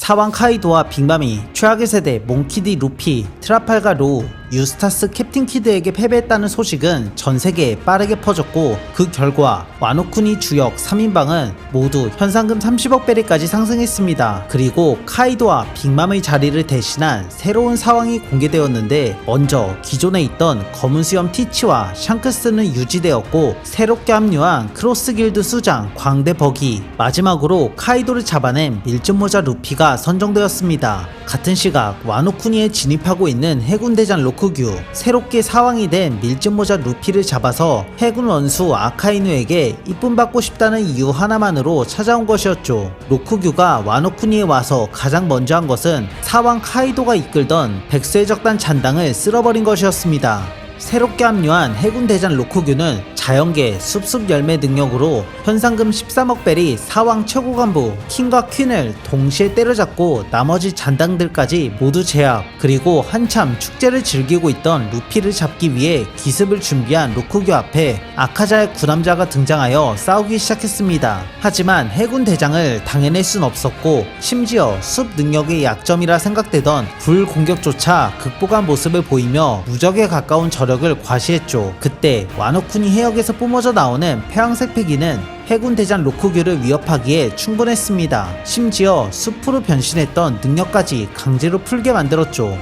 사왕 카이도와 빅맘이 최악의 세대 몽키디 루피, 트라팔가 로우, 유스타스 캡틴 키드에게 패배했다는 소식은 전세계에 빠르게 퍼졌고, 그 결과 와노쿠니 주역 3인방은 모두 현상금 30억 베리까지 상승했습니다. 그리고 카이도와 빅맘의 자리를 대신한 새로운 사왕이 공개되었는데, 먼저 기존에 있던 검은 수염 티치와 샹크스는 유지되었고, 새롭게 합류한 크로스 길드 수장 광대 버기, 마지막으로 카이도를 잡아낸 밀짚모자 루피가 선정되었습니다. 같은 시각 와노쿠니에 진입하고 있는 해군 대장 로크규, 새롭게 사왕이 된 밀짚모자 루피를 잡아서 해군 원수 아카이누에게 이쁨받고 싶다는 이유 하나만으로 찾아온 것이었죠. 로크규가 와노쿠니에 와서 가장 먼저 한 것은 사왕 카이도가 이끌던 백수의 적단 잔당을 쓸어버린 것이었습니다. 새롭게 합류한 해군 대장 로크규는 자연계 숲숲 열매 능력으로 현상금 13억 벨이 사왕 최고 간부 킹과 퀸을 동시에 때려잡고 나머지 잔당들까지 모두 제압, 그리고 한참 축제를 즐기고 있던 루피를 잡기 위해 기습을 준비한 로크규 앞에 아카자의 구남자가 등장하여 싸우기 시작했습니다. 하지만 해군 대장을 당해낼 순 없었고, 심지어 숲 능력의 약점이라 생각되던 불 공격조차 극복한 모습을 보이며 무적에 가까운 저력을 과시했죠. 그때 와노쿠니 해역에서 뿜어져 나오는 폐왕색 패기는 해군 대장 로크규를 위협하기에 충분했습니다. 심지어 숲으로 변신했던 능력까지 강제로 풀게 만들었죠.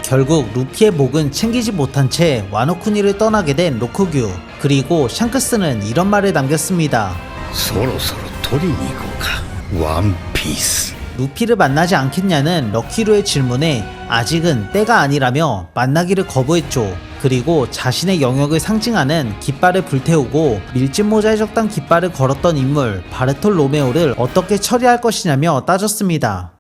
결국 루피의 목은 챙기지 못한 채 와노쿠니를 떠나게 된 로크규. 그리고 샹크스는 이런 말을 남겼습니다. 루피를 만나지 않겠냐는 럭키루의 질문에 아직은 때가 아니라며 만나기를 거부했죠. 그리고 자신의 영역을 상징하는 깃발을 불태우고 밀짚모자의 적당 깃발을 걸었던 인물 바르톨 로메오를 어떻게 처리할 것이냐며 따졌습니다.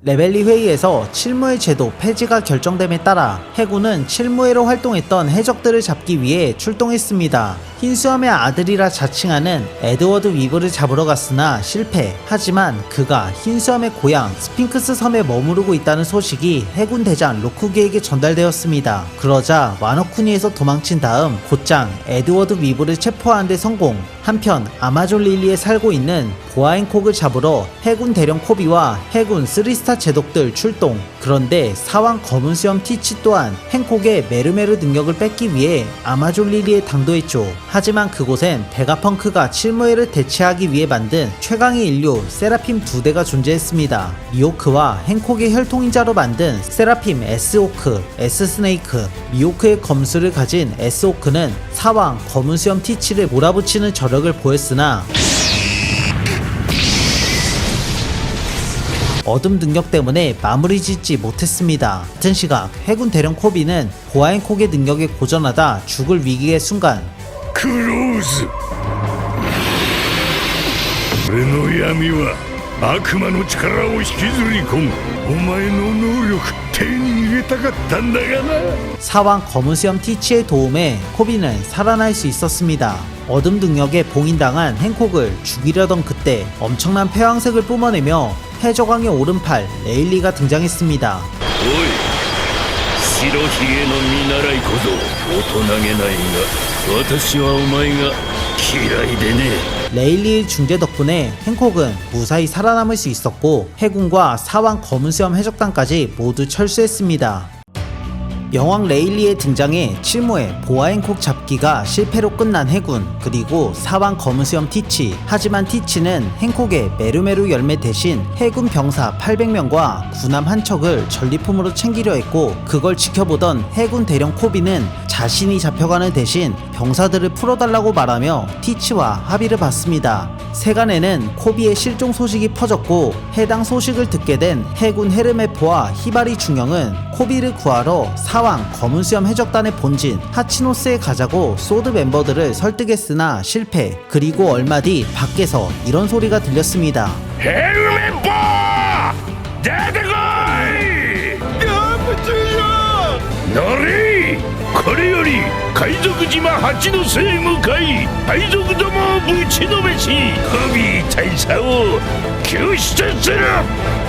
레벨리 회의에서 칠무회 제도 폐지가 결정됨에 따라 해군은 칠무회로 활동했던 해적들을 잡기 위해 출동했습니다. 흰수염의 아들이라 자칭하는 에드워드 위브를 잡으러 갔으나 실패. 하지만 그가 흰수염의 고향 스핑크스 섬에 머무르고 있다는 소식이 해군 대장 로크규에게 전달되었습니다. 그러자 와노쿠니에서 도망친 다음 곧장 에드워드 위브를 체포하는 데 성공. 한편 아마존 릴리에 살고 있는 보아행콕을 잡으러 해군 대령 코비와 해군 3스타 제독들 출동. 그런데 사왕 검은 수염 티치 또한 행콕의 메르메르 능력을 뺏기 위해 아마존 릴리에 당도했죠. 하지만 그곳엔 베가펑크가 칠무회를 대체하기 위해 만든 최강의 인류 세라핌 2대가 존재했습니다. 미호크와 행콕의 혈통인자로 만든 세라핌 S호크, S스네이크. 미호크의 검수를 가진 S호크는 사왕 검은 수염 티치를 몰아붙이는 저력을 보였으나 어둠 능력 때문에 마무리 짓지 못했습니다. 같은 시각 해군 대령 코비는 보아행콕의 능력에 고전하다 죽을 위기의 순간, 크루즈! 俺の闇は悪魔の力を引きずり込む。お前の能力手に入れたかったんだがな。 사왕 검은 수염 티치의 도움에 코비는 살아날 수 있었습니다. 어둠 능력에 봉인당한 행콕을 죽이려던 그때 엄청난 폐왕색을 뿜어내며 해적왕의 오른팔 레일리가 등장했습니다. おい、白ひげの見習い小僧、大人げないが私はお前が嫌いでね。 레일리의 중재 덕분에 행콕은 무사히 살아남을 수 있었고, 해군과 사왕 검은 수염 해적단까지 모두 철수했습니다. 여왕 레일리의 등장에 칠무회 보아행콕 잡기가 실패로 끝난 해군, 그리고 사왕 검은 수염 티치. 하지만 티치는 행콕의 메르메르 열매 대신 해군 병사 800명과 군함 한 척을 전리품으로 챙기려 했고, 그걸 지켜보던 해군 대령 코비는 자신이 잡혀가는 대신 병사들을 풀어달라고 말하며 티치와 합의를 받습니다. 세간에는 코비의 실종 소식이 퍼졌고, 해당 소식을 듣게 된 해군 헤르메포와 히바리 중령은 코비를 구하러 사왕 검은 수염 해적단의 본진 하치노스에 가자고 소드 멤버들을 설득했으나 실패. 그리고 얼마 뒤 밖에서 이런 소리가 들렸습니다. 헤르메포! 대대거이! 너리! これより海賊島八の瀬へ向かい海賊どもをぶちのめしコビー大佐を救出する。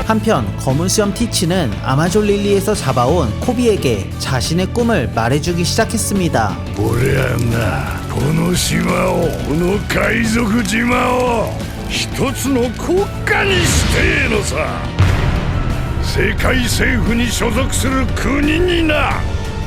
한편 검은 수염 티치는 아마존 릴리에서 잡아온 코비에게 자신의 꿈을 말해주기 시작했습니다. 俺はなこの島をこの海賊島を一つの国家にしてえのさ。世界政府に所属する国にな。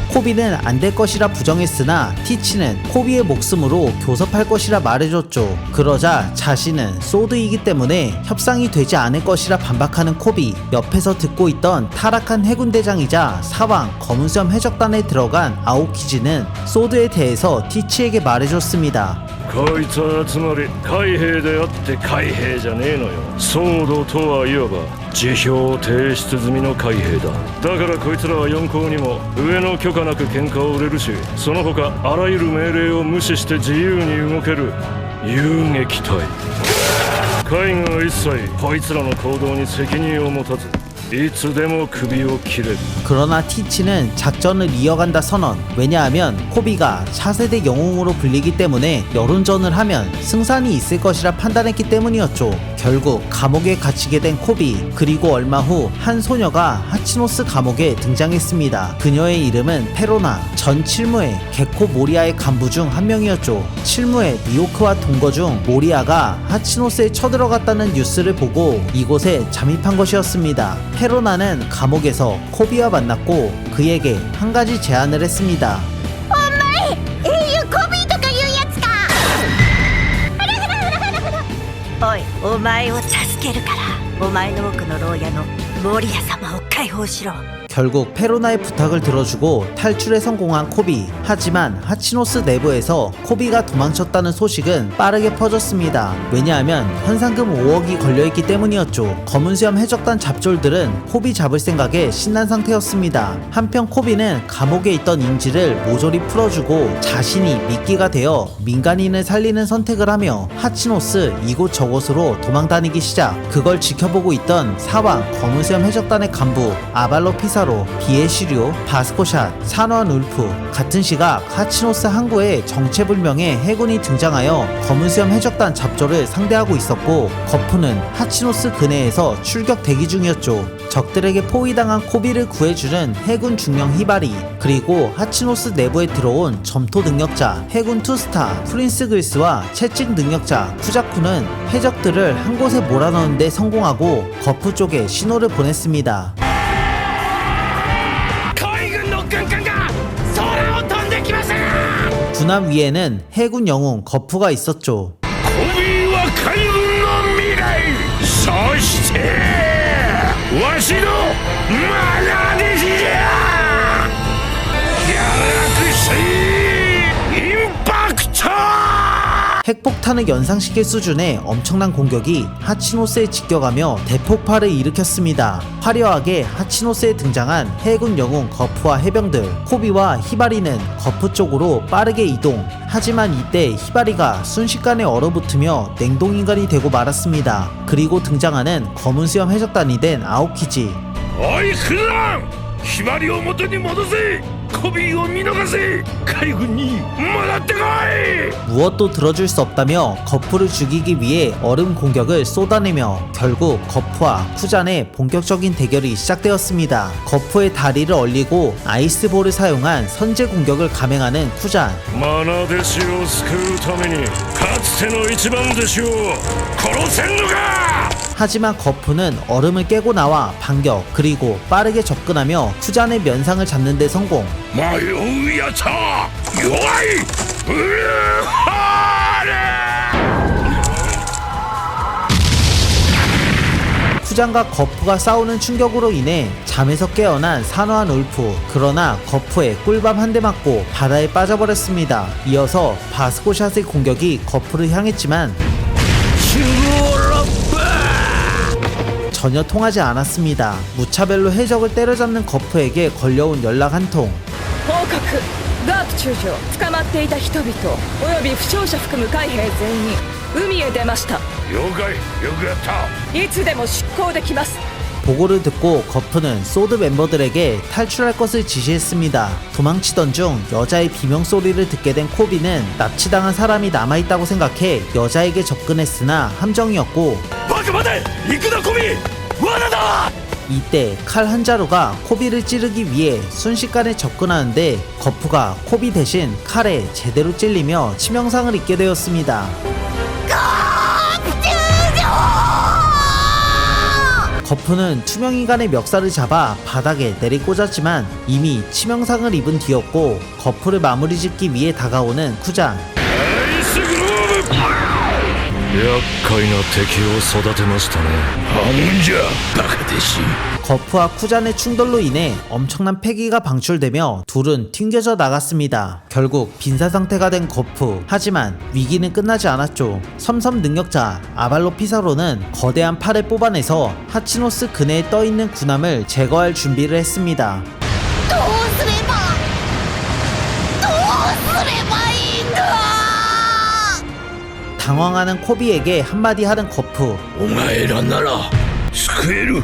코비는 안 될 것이라 부정했으나 티치는 코비의 목숨으로 교섭할 것이라 말해줬죠. 그러자 자신은 소드이기 때문에 협상이 되지 않을 것이라 반박하는 코비. 옆에서 듣고 있던 타락한 해군대장이자 사왕 검은수염 해적단에 들어간 아오키지는 소드에 대해서 티치에게 말해줬습니다. こいつはつまり海兵であって海兵じゃねえのよ。ソードとはいわば辞表提出済みの海兵だ。だからこいつらは四皇にも上の許可なく喧嘩を売れるし、その他あらゆる命令を無視して自由に動ける遊撃隊。海軍は一切こいつらの行動に責任を持たずいつでも首を切れる。 그러나 티치는 작전을 이어간다 선언. 왜냐하면 코비가 차세대 영웅으로 불리기 때문에 여론전을 하면 승산이 있을 것이라 판단했기 때문이었죠. 결국 감옥에 갇히게 된 코비. 그리고 얼마 후 한 소녀가 하치노스 감옥에 등장했습니다. 그녀의 이름은 페로나. 전 칠무의 게코 모리아의 간부 중 한 명이었죠. 칠무의 미오크와 동거 중 모리아가 하치노스에 쳐들어갔다는 뉴스를 보고 이곳에 잠입한 것이었습니다. 페로나는 감옥에서 코비와 만났고 그에게 한 가지 제안을 했습니다. 英雄コビーとかいうやつか。おい、お前を助けるからお前の奥の牢屋のモリア様を解放しろ。 결국 페로나의 부탁을 들어주고 탈출에 성공한 코비. 하지만 하치노스 내부에서 코비가 도망쳤다는 소식은 빠르게 퍼졌습니다. 왜냐하면 현상금 5억이 걸려있기 때문이었죠. 검은수염 해적단 잡졸들은 코비 잡을 생각에 신난 상태였습니다. 한편 코비는 감옥에 있던 인지를 모조리 풀어주고 자신이 미끼가 되어 민간인을 살리는 선택을 하며 하치노스 이곳저곳으로 도망다니기 시작. 그걸 지켜보고 있던 사왕 검은수염 해적단의 간부 아발로 피사로, 비에시류, 바스코샷, 산원 울프. 같은 시각 하치노스 항구에 정체불명의 해군이 등장하여 검은수염 해적단 잡조를 상대하고 있었고 거푸는 하치노스 근해에서 출격 대기 중이었죠. 적들에게 포위당한 코비를 구해주는 해군 중령 히바리, 그리고 하치노스 내부에 들어온 점토 능력자 해군 투스타 프린스 글스와 채찍 능력자 쿠자쿠는 해적들을 한 곳에 몰아넣는 데 성공하고 거푸 쪽에 신호를 보냈습니다. 군함 위에는 해군 영웅 거푸가 있었죠. コビーは海軍の未来、そしてわしのまな弟子じゃ。ギャラクシーインパクト。 핵폭탄을 연상시킬 수준의 엄청난 공격이 하치노스에 직격하며 대폭발을 일으켰습니다. 화려하게 하치노스에 등장한 해군 영웅 거푸와 해병들, 코비와 히바리는 거푸 쪽으로 빠르게 이동. 하지만 이때 히바리가 순식간에 얼어붙으며 냉동인간이 되고 말았습니다. 그리고 등장하는 검은 수염 해적단이 된 아오키지. おいクラン、ひばりを元に戻せ。コビーを見逃せ。海軍に戻ってこい。 무엇도 들어줄 수 없다며 거푸를 죽이기 위해 얼음 공격을 쏟아내며 결국 거푸와 쿠잔의 본격적인 대결이 시작되었습니다. 거푸의 다리를 얼리고 아이스볼을 사용한 선제 공격을 감행하는 쿠잔. マナ弟子を救うためにかつての一番弟子を殺せんのか。 하지만 거푸는 얼음을 깨고 나와 반격, 그리고 빠르게 접근하며 쿠잔의 면상을 잡는 데 성공. 迷うやつは弱い。うるはれ。 쿠잔과 거푸가 싸우는 충격으로 인해 잠에서 깨어난 산화한 울프. 그러나 거푸에 꿀밤 한 대 맞고 바다에 빠져버렸습니다. 이어서 바스코샷의 공격이 거푸를 향했지만 전혀 통하지 않았습니다. 무차별로 해적을 때려잡는 거푸에게 걸려온 연락 한 통. 報告ガープ中将捕まっていた人々および負傷者含む海兵全員海へ出ました。了解、よくやった。いつでも出港できます。 보고를 듣고 거프는 소드 멤버들에게 탈출할 것을 지시했습니다. 도망치던 중 여자의 비명소리를 듣게 된 코비는 납치당한 사람이 남아있다고 생각해 여자에게 접근했으나 함정이었고, バカ待て行くなコビ罠だ 이때 칼 한 자루가 코비를 찌르기 위해 순식간에 접근하는데 거프가 코비 대신 칼에 제대로 찔리며 치명상을 입게 되었습니다. 거프는 투명인간의 멱살을 잡아 바닥에 내리꽂았지만 이미 치명상을 입은 뒤였고, 거프를 마무리 짓기 위해 다가오는 쿠잔. アイスグローブ厄介な敵を育てましたねなんじゃバカ弟子 거프와 쿠잔의 충돌로 인해 엄청난 패기가 방출되며 둘은 튕겨져 나갔습니다. 결국 빈사 상태가 된 거프. 하지만 위기는 끝나지 않았죠. 섬섬 능력자 아발로 피사로는 거대한 팔을 뽑아내서 하치노스 근해에 떠있는 군함을 제거할 준비를 했습니다. 당황하는 코비에게 한마디 하는 거프. お前らなら救える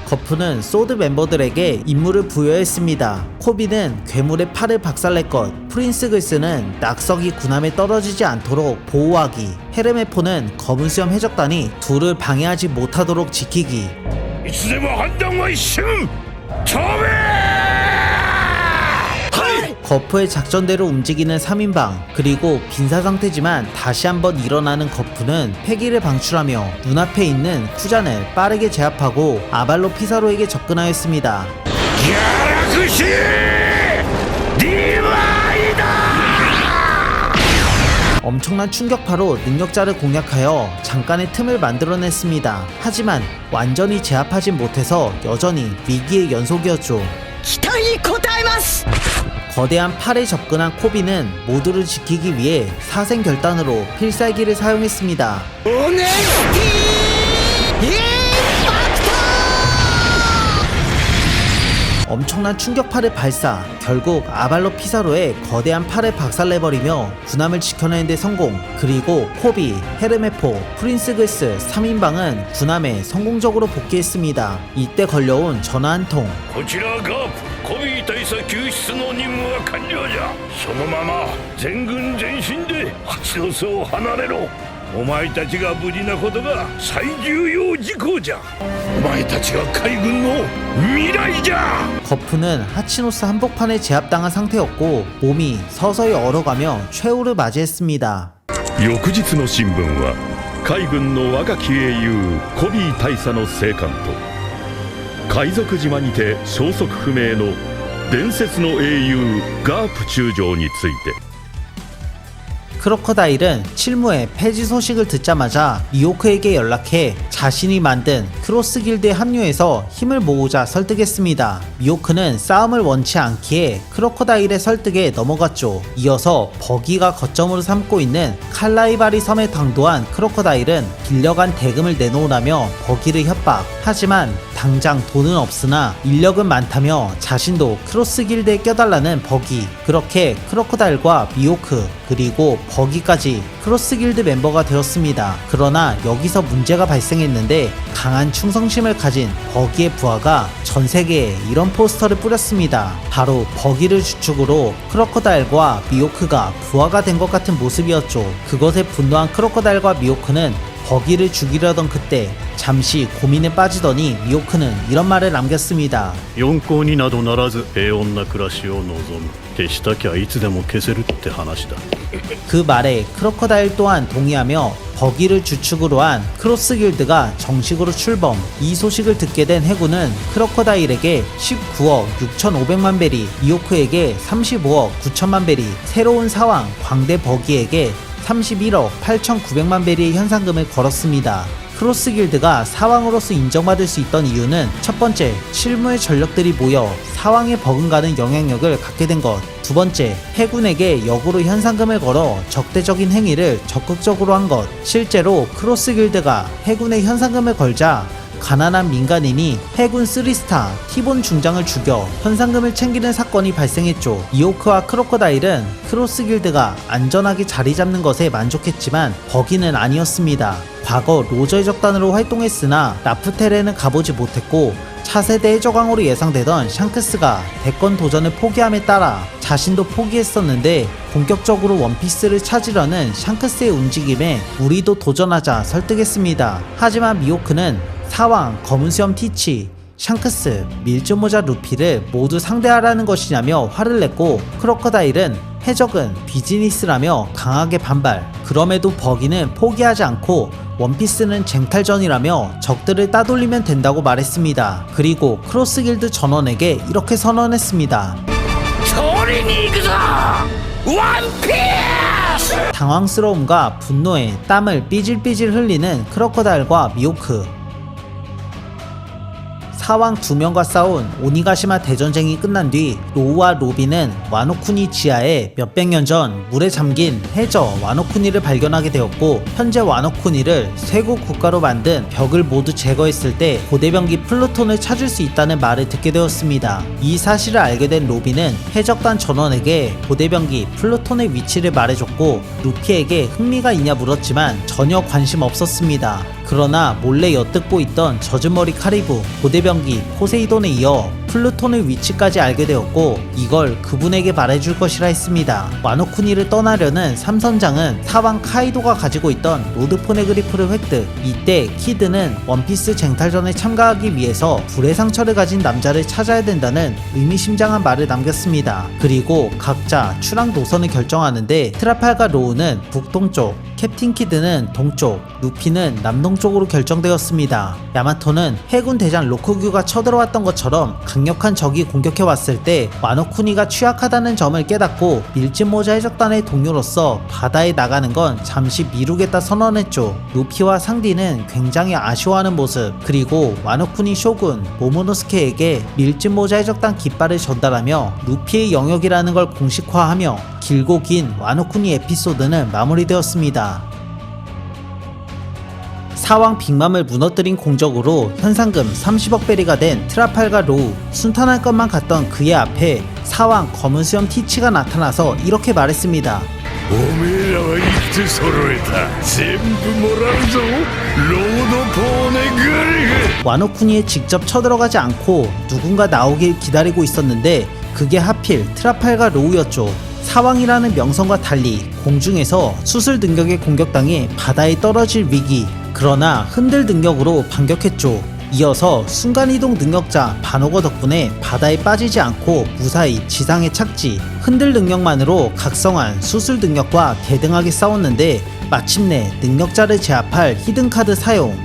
거프는 소드 멤버들에게 임무를 부여했습니다. 코비는 괴물의 팔을 박살낼 것, 프린스 글스는 낙석이 군함에 떨어지지 않도록 보호하기, 헤르메포는 검은 수염 해적단이 둘을 방해하지 못하도록 지키기. いつでも判断は一瞬飛べ 거프의 작전대로 움직이는 3인방, 그리고 빈사 상태지만 다시 한번 일어나는 거프는 패기를 방출하며 눈앞에 있는 쿠잔을 빠르게 제압하고 아발로 피사로에게 접근하였습니다. ギャラクシーディバイダ 엄청난 충격파로 능력자를 공략하여 잠깐의 틈을 만들어냈습니다. 하지만 완전히 제압하진 못해서 여전히 위기의 연속이었죠. 期待に応えます 거대한 팔에 접근한 코비는 모두를 지키기 위해 사생결단으로 필살기를 사용했습니다. オネスティインパクト 엄청난 충격파를 발사. 결국 아발로 피사로의 거대한 팔을 박살내버리며 군함을 지켜내는 데 성공. 그리고 코비, 헤르메포, 프린스 글스 3인방은 군함에 성공적으로 복귀했습니다. 이때 걸려온 전화 한 통. こちらガープコビー大佐救出の任務は完了じゃそのまま全軍全身でハチノスを離れろお前たちが無事なことが最重要事項じゃお前たちが海軍の未来じゃ 거프는 하치노스 한복판에 제압당한 상태였고 몸이 서서히 얼어가며 최후를 맞이했습니다. 翌日の新聞は海軍の若き英雄コビー大佐の生還と海賊島にて消息不明の伝説の英雄ガープ中将について 크로커다일은 칠무의 폐지 소식을 듣자마자 미호크에게 연락해 자신이 만든 크로스 길드에 합류해서 힘을 모으자 설득했습니다. 미호크는 싸움을 원치 않기에 크로커다일의 설득에 넘어갔죠. 이어서 버기가 거점으로 삼고 있는 칼라이바리 섬에 당도한 크로커다일은 빌려간 대금을 내놓으라며 버기를 협박. 하지만 당장 돈은 없으나 인력은 많다며 자신도 크로스 길드에 껴달라는 버기. 그렇게 크로커다일과 미호크 그리고 버기까지 크로스 길드 멤버가 되었습니다. 그러나 여기서 문제가 발생했는데 강한 충성심을 가진 버기의 부하가 전 세계에 이런 포스터를 뿌렸습니다. 바로 버기를 주축으로 크로커다일과 미호크가 부하가 된 것 같은 모습이었죠. 그것에 분노한 크로커다일과 미호크는 버기를 죽이려던 그때 잠시 고민에 빠지더니 미호크는 이런 말을 남겼습니다. 四皇になどならず平穏な暮らしを望む消したきゃいつでも消せるって話だ 그 말에 크로커다일 또한 동의하며 버기를 주축으로 한 크로스 길드가 정식으로 출범. 이 소식을 듣게 된 해군은 크로커다일에게 19억 6,500만 베리, 미호크에게 35억 9천만 베리, 새로운 사왕 광대 버기에게 31억 8,900만 베리의 현상금을 걸었습니다. 크로스 길드가 사왕으로서 인정받을 수 있던 이유는 첫 번째, 실무의 전력들이 모여 사왕에 버금가는 영향력을 갖게 된 것. 두 번째, 해군에게 역으로 현상금을 걸어 적대적인 행위를 적극적으로 한 것. 실제로 크로스 길드가 해군에 현상금을 걸자 가난한 민간인이 해군 3스타 티본 중장을 죽여 현상금을 챙기는 사건이 발생했죠. 미호크와 크로커다일은 크로스 길드가 안전하게 자리 잡는 것에 만족했지만 버기는 아니었습니다. 과거 로저 해적단으로 활동했으나 라프텔에는 가보지 못했고 차세대 해적왕으로 예상되던 샹크스가 대권 도전을 포기함에 따라 자신도 포기했었는데 본격적으로 원피스를 찾으려는 샹크스의 움직임에 우리도 도전하자 설득했습니다. 하지만 미호크는 사왕, 검은수염 티치, 샹크스, 밀즈모자 루피를 모두 상대하라는 것이냐며 화를 냈고 크로커다일은 해적은 비즈니스라며 강하게 반발. 그럼에도 버기는 포기하지 않고 원피스는 쟁탈전이라며 적들을 따돌리면 된다고 말했습니다. 그리고 크로스 길드 전원에게 이렇게 선언했습니다. 당황스러움과 분노에 땀을 삐질삐질 흘리는 크로커다일과 미호크. 사왕 2명과 싸운 오니가시마 대전쟁이 끝난 뒤 로우와 로비는 와노쿠니 지하에 몇백 년 전 물에 잠긴 해저 와노쿠니를 발견하게 되었고 현재 와노쿠니를 쇄국 국가로 만든 벽을 모두 제거했을 때 고대병기 플루톤을 찾을 수 있다는 말을 듣게 되었습니다. 이 사실을 알게 된 로비는 해적단 전원에게 고대병기 플루톤의 위치를 말해줬고 루피에게 흥미가 있냐 물었지만 전혀 관심 없었습니다. 그러나 몰래 엿듣고 있던 젖은머리 카리브, 고대병기 포세이돈에 이어 플루톤의 위치까지 알게 되었고 이걸 그분에게 말해줄 것이라 했습니다. 와노쿠니를 떠나려는 삼선장은 사왕 카이도가 가지고 있던 로드포네그리프를 획득. 이때 키드는 원피스 쟁탈전에 참가하기 위해서 불의 상처를 가진 남자를 찾아야 된다는 의미심장한 말을 남겼습니다. 그리고 각자 출항 노선을 결정하는데 트라팔과 로우는 북동쪽, 캡틴 키드는 동쪽, 루피는 남동쪽으로 결정되었습니다. 야마토는 해군 대장 로쿠규가 쳐들어왔던 것처럼 강력한 적이 공격해왔을 때 와노쿠니가 취약하다는 점을 깨닫고 밀짚모자 해적단의 동료로서 바다에 나가는 건 잠시 미루겠다 선언했죠. 루피와 상디는 굉장히 아쉬워하는 모습, 그리고 와노쿠니 쇼군 모모노스케에게 밀짚모자 해적단 깃발을 전달하며 루피의 영역이라는 걸 공식화하며 길고 긴 와노쿠니 에피소드는 마무리되었습니다. 사왕 빅맘을 무너뜨린 공적으로 현상금 30억 베리가 된 트라팔과 로우, 순탄할 것만 같던 그의 앞에 사왕 검은수염 티치가 나타나서 이렇게 말했습니다. おめえらは生きて揃えた全部もらうぞロードポーネグリグ 와노쿠니에 직접 쳐들어가지 않고 누군가 나오길 기다리고 있었는데 그게 하필 트라팔과 로우였죠. 사왕이라는 명성과 달리 공중에서 수술 능력에 공격당해 바다에 떨어질 위기. 그러나 흔들 능력으로 반격했죠. 이어서 순간이동 능력자 바노거 덕분에 바다에 빠지지 않고 무사히 지상에 착지. 흔들 능력만으로 각성한 수술 능력과 대등하게 싸웠는데 마침내 능력자를 제압할 히든카드 사용.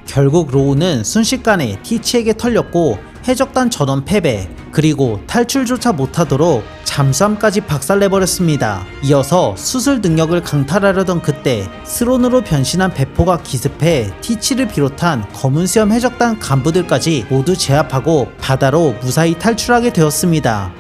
결국 로우는 순식간에 티치에게 털렸고 해적단 전원 패배, 그리고 탈출조차 못하도록 잠수함까지 박살내버렸습니다. 이어서 수술 능력을 강탈하려던 그때 스론으로 변신한 배포가 기습해 티치를 비롯한 검은수염 해적단 간부들까지 모두 제압하고 바다로 무사히 탈출하게 되었습니다.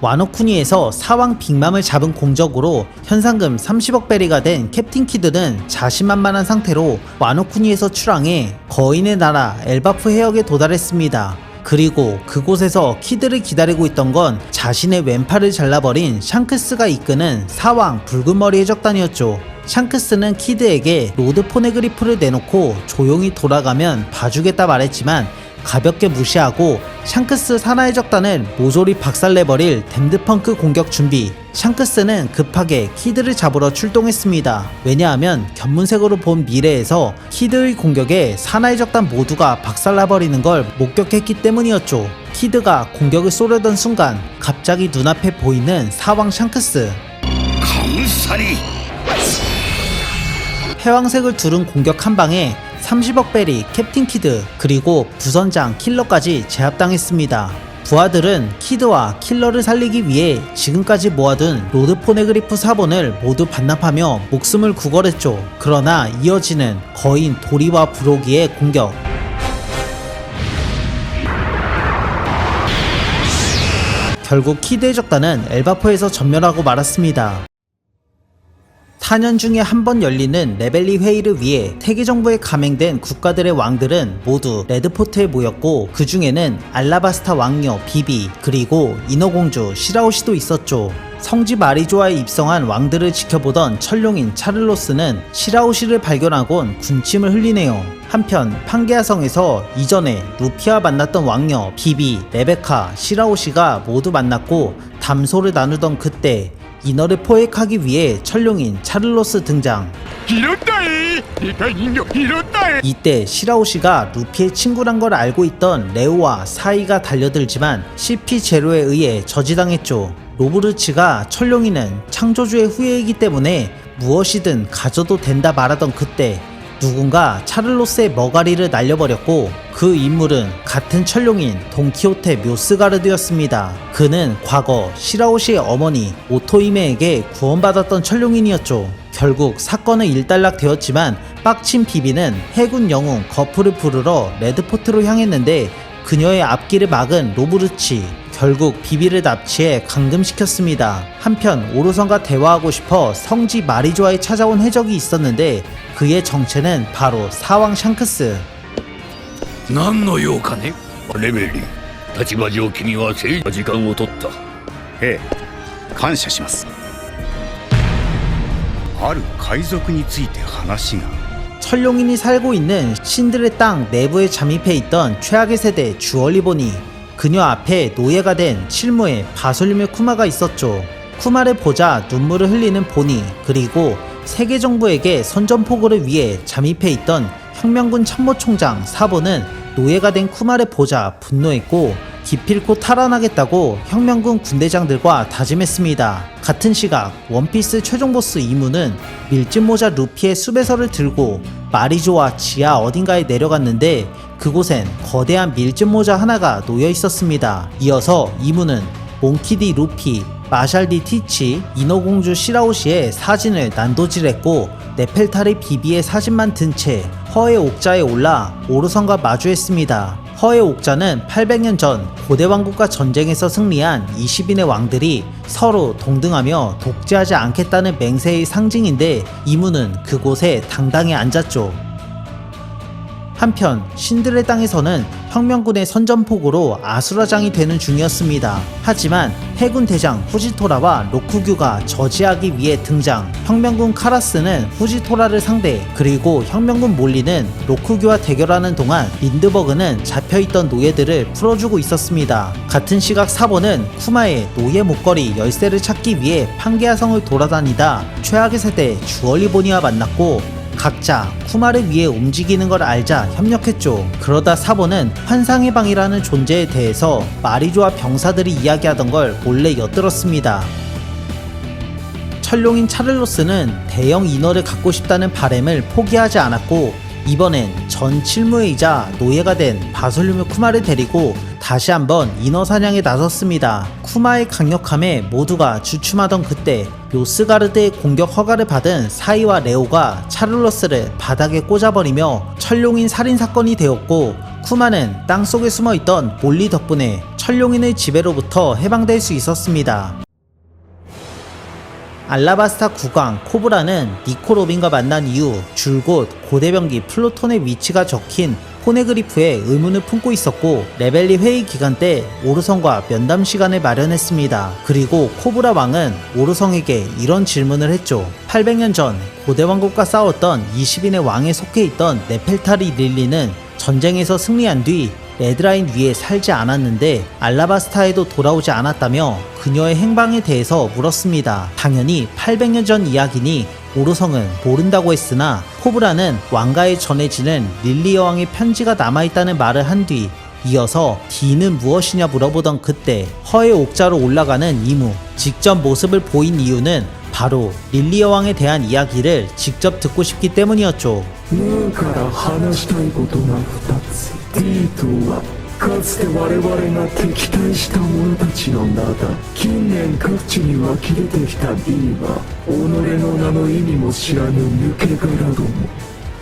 와노쿠니에서 사왕 빅맘을 잡은 공적으로 현상금 30억 베리가 된 캡틴 키드는 자신만만한 상태로 와노쿠니에서 출항해 거인의 나라 엘바프 해역에 도달했습니다. 그리고 그곳에서 키드를 기다리고 있던 건 자신의 왼팔을 잘라버린 샹크스가 이끄는 사왕 붉은머리 해적단이었죠. 샹크스는 키드에게 로드 포네그리프를 내놓고 조용히 돌아가면 봐주겠다 말했지만 가볍게 무시하고 샹크스 산하해적단을 모조리 박살내버릴 댐드펑크 공격 준비. 샹크스는 급하게 키드를 잡으러 출동했습니다. 왜냐하면 견문색으로 본 미래에서 키드의 공격에 산하해적단 모두가 박살나버리는 걸 목격했기 때문이었죠. 키드가 공격을 쏘려던 순간 갑자기 눈앞에 보이는 사왕 샹크스. 감사리 해왕색을 두른 공격 한 방에 30억 베리 캡틴 키드 그리고 부선장 킬러까지 제압당했습니다. 부하들은 키드와 킬러를 살리기 위해 지금까지 모아둔 로드 포네그리프 4본을 모두 반납하며 목숨을 구걸했죠. 그러나 이어지는 거인 도리와 브로기의 공격. 결국 키드 해적단은 엘바포에서 전멸하고 말았습니다. 4년 중에 한 번 열리는 레벨리 회의를 위해 세계 정부에 감행된 국가들의 왕들은 모두 레드포트에 모였고 그 중에는 알라바스타 왕녀 비비 그리고 인어공주 시라오시도 있었죠. 성지 마리조아에 입성한 왕들을 지켜보던 천룡인 차를로스는 시라오시를 발견하곤 군침을 흘리네요. 한편 판게아성에서 이전에 루피와 만났던 왕녀 비비, 레베카, 시라오시가 모두 만났고 담소를 나누던 그때 인어를 포획하기 위해 천룡인 차를로스 등장. 이때 시라오시가 루피의 친구란 걸 알고 있던 레오와 사이가 달려들지만 CP0에 의해 저지당했죠. 로브르치가 천룡이는 창조주의 후예이기 때문에 무엇이든 가져도 된다 말하던 그때 누군가 차를로스의 머가리를 날려버렸고 그 인물은 같은 천룡인 돈키호테 묘스가르드였습니다. 그는 과거 시라오시의 어머니 오토이메에게 구원받았던 천룡인이었죠. 결국 사건은 일단락되었지만 빡친 비비는 해군 영웅 거프를 부르러 레드포트로 향했는데 그녀의 앞길을 막은 로브르치, 결국 비비를 납치해 감금시켰습니다. 한편 오로성과 대화하고 싶어 성지 마리조아에 찾아온 해적이 있었는데 그의 정체는 바로 사왕 샹크스. 何の用かねレベリー立場上君は正義な時間を取った。ええ、感謝します。ある海賊について話が。 천룡인이 살고 있는 신들의 땅 내부에 잠입해 있던 최악의 세대 주얼리보니 그녀 앞에 노예가 된 칠무의 바솔륨의 쿠마가 있었죠. 쿠마를 보자 눈물을 흘리는 보니 그리고 세계 정부에게 선전포고를 위해 잠입해 있던 혁명군 참모총장 사보는 노예가 된 쿠마를 보자 분노했고 기필코 탈환하겠다고 혁명군 군대장들과 다짐했습니다. 같은 시각 원피스 최종 보스 이무는 밀짚모자 루피의 수배서를 들고 마리조아 지하 어딘가에 내려갔는데 그곳엔 거대한 밀짚모자 하나가 놓여 있었습니다. 이어서 이무는 몽키디 루피, 마샬디 티치, 인어공주 시라오시의 사진을 난도질했고 네펠타리 비비의 사진만 든 채 허의 옥자에 올라 오르성과 마주했습니다. 허의 옥자는 800년 전 고대왕국과 전쟁에서 승리한 20인의 왕들이 서로 동등하며 독재하지 않겠다는 맹세의 상징인데 이무는 그곳에 당당히 앉았죠. 한편 신들의 땅에서는 혁명군의 선전포고로 아수라장이 되는 중이었습니다. 하지만 해군 대장 후지토라와 로쿠규가 저지하기 위해 등장. 혁명군 카라스는 후지토라를 상대, 그리고 혁명군 몰리는 로쿠규와 대결하는 동안 린드버그는 잡혀있던 노예들을 풀어주고 있었습니다. 같은 시각 사보는 쿠마의 노예 목걸이 열쇠를 찾기 위해 판게아성을 돌아다니다 최악의 세대 주얼리보니와 만났고 각자 쿠마를 위해 움직이는 걸 알자 협력했죠. 그러다 사보는 환상의 방이라는 존재에 대해서 마리조아 병사들이 이야기하던 걸 몰래 엿들었습니다. 천룡인 차를로스는 대형 인어를 갖고 싶다는 바램을 포기하지 않았고 이번엔 전 칠무회이자 노예가 된 바솔륨의 쿠마를 데리고 다시 한번 인어 사냥에 나섰습니다. 쿠마의 강력함에 모두가 주춤하던 그때 묘스가르드의 공격 허가를 받은 사이와 레오가 차를로스를 바닥에 꽂아버리며 천룡인 살인사건이 되었고 쿠마는 땅속에 숨어있던 몰리 덕분에 천룡인의 지배로부터 해방될 수 있었습니다. 알라바스타 국왕 코브라는 니코 로빈과 만난 이후 줄곧 고대병기 플루톤의 위치가 적힌 포네그리프에 의문을 품고 있었고 레벨리 회의 기간 때 오르성과 면담 시간을 마련했습니다. 그리고 코브라 왕은 오르성에게 이런 질문을 했죠. 800년 전 고대왕국과 싸웠던 20인의 왕에 속해 있던 네펠타리 릴리는 전쟁에서 승리한 뒤 레드라인 위에 살지 않았는데 알라바스타에도 돌아오지 않았다며 그녀의 행방에 대해서 물었습니다. 당연히 800년 전 이야기니 오르성은 모른다고 했으나 코브라는 왕가에 전해지는 릴리 여왕의 편지가 남아있다는 말을 한 뒤 이어서 D는 무엇이냐 물어보던 그때 허의 옥자로 올라가는 이무, 직접 모습을 보인 이유는 바로 릴리 여왕에 대한 이야기를 직접 듣고 싶기 때문이었죠. から話したいことが2つ D とはかつて我々が敵対した者たちの名だ。近年各地に湧き出てきた D は己の名の意味も知らぬ抜け殻ども。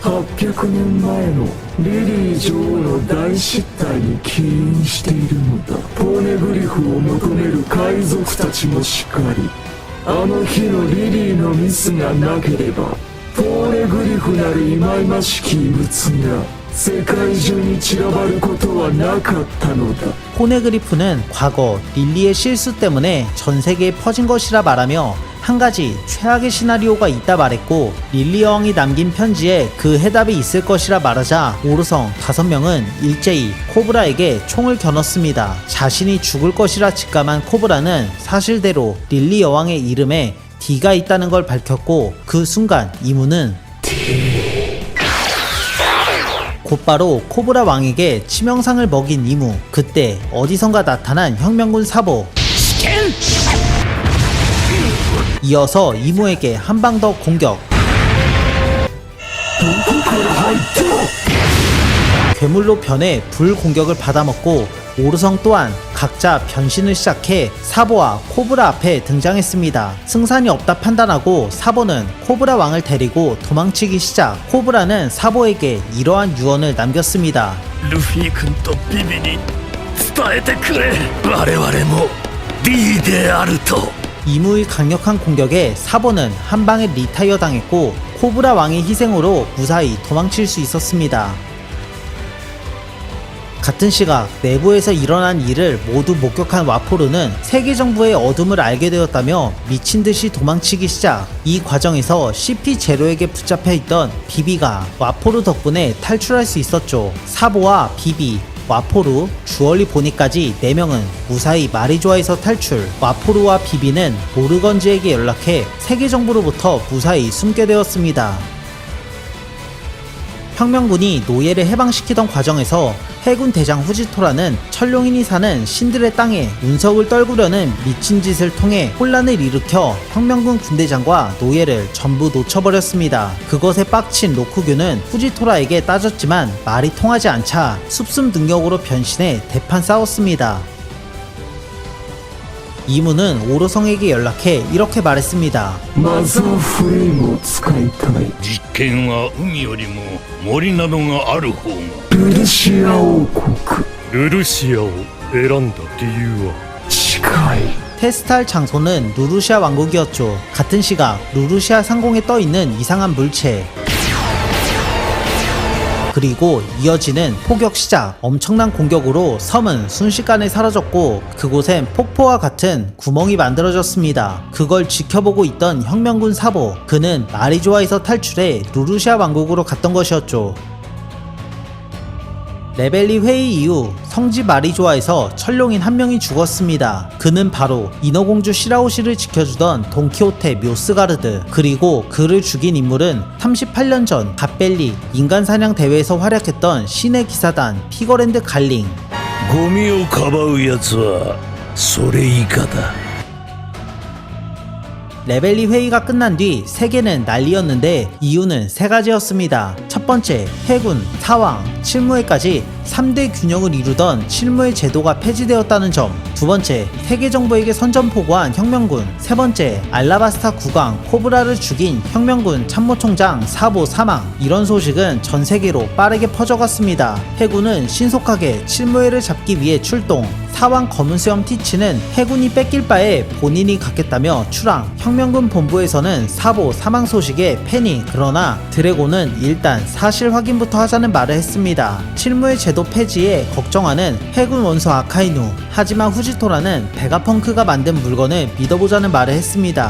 800年前のリリー女王の大失態に起因しているのだ。ポーネグリフを求める海賊たちもしかりあの日のリリーのミスがなければポーレグリフなる忌々しき異物が世界中に散らばることはなかったのだ。 포네그리프는 과거 릴리의 실수 때문에 전 세계에 퍼진 것이라 말하며 한 가지 최악의 시나리오가 있다 말했고, 릴리 여왕이 남긴 편지에 그 해답이 있을 것이라 말하자 오르성 5명은 일제히 코브라에게 총을 겨눴습니다. 자신이 죽을 것이라 직감한 코브라는 사실대로 릴리 여왕의 이름에 D가 있다는 걸 밝혔고, 그 순간 이무는 곧바로 코브라 왕에게 치명상을 먹인 이무. 그때 어디선가 나타난 혁명군 사보. 이어서 이무에게 한 방 더 공격. 괴물로 변해 불 공격을 받아먹고, 오르성 또한 각자 변신을 시작해 사보와 코브라 앞에 등장했습니다. 승산이 없다 판단하고 사보는 코브라 왕을 데리고 도망치기 시작. 코브라는 사보에게 이러한 유언을 남겼습니다. ルフィ君とビビに伝えてくれ。我々も D であると。 이무의 강력한 공격에 사보는 한 방에 리타이어 당했고, 코브라 왕의 희생으로 무사히 도망칠 수 있었습니다. 같은 시각 내부에서 일어난 일을 모두 목격한 와포르는 세계 정부의 어둠을 알게 되었다며 미친듯이 도망치기 시작. 이 과정에서 CP0에게 붙잡혀 있던 비비가 와포르 덕분에 탈출할 수 있었죠. 사보와 비비, 와포르, 주얼리 보니까지 4명은 무사히 마리조아에서 탈출. 와포르와 비비는 모르건즈에게 연락해 세계 정부로부터 무사히 숨게 되었습니다. 혁명군이 노예를 해방시키던 과정에서 해군 대장 후지토라는 천룡인이 사는 신들의 땅에 운석을 떨구려는 미친 짓을 통해 혼란을 일으켜 혁명군 군대장과 노예를 전부 놓쳐버렸습니다. 그것에 빡친 로쿠교는 후지토라에게 따졌지만 말이 통하지 않자 습습 능력으로 변신해 대판 싸웠습니다. 이무는 오르성에게 연락해 이렇게 말했습니다. マザーフレームを使いたい。実験は海よりも森などがある方が。ルルシア王国ルルシアを選んだ理由は。近い。 테스트할 장소는 루루시아 왕국이었죠. 같은 시각 루루시아 상공에 떠있는 이상한 물체, 그리고 이어지는 포격 시작. 엄청난 공격으로 섬은 순식간에 사라졌고, 그곳엔 폭포와 같은 구멍이 만들어졌습니다. 그걸 지켜보고 있던 혁명군 사보, 그는 마리조아에서 탈출해 루루시아 왕국으로 갔던 것이었죠. 레벨리 회의 이후 성지 마리조아에서 천룡인 한 명이 죽었습니다. 그는 바로 인어공주 시라오시를 지켜주던 돈키호테 묘스가르드. 그리고 그를 죽인 인물은 38년 전 갓벨리 인간사냥 대회에서 활약했던 신의 기사단 피거랜드 갈링. ゴミをかばうやつはそれ以下だ。 레벨리 회의가 끝난 뒤 세계는 난리였는데 이유는 3가지였습니다. 첫 번째, 해군, 사왕, 칠무회까지 3대 균형을 이루던 칠무회 제도가 폐지되었다는 점. 두 번째, 세계 정부에게 선전포고한 혁명군. 세 번째, 알라바스타 국왕 코브라를 죽인 혁명군 참모총장 사보 사망. 이런 소식은 전 세계로 빠르게 퍼져갔습니다. 해군은 신속하게 칠무회를 잡기 위해 출동. 사왕 검은수염 티치는 해군이 뺏길 바에 본인이 갖겠다며 출항. 혁명군 본부에서는 사보 사망 소식에 패닉. 그러나 드래곤은 일단 사실 확인부터 하자는 말을 했습니다. 칠무의 제도 폐지에 걱정하는 해군 원수 아카이누. 하지만 후지토라는 베가펑크가 만든 물건을 믿어보자는 말을 했습니다.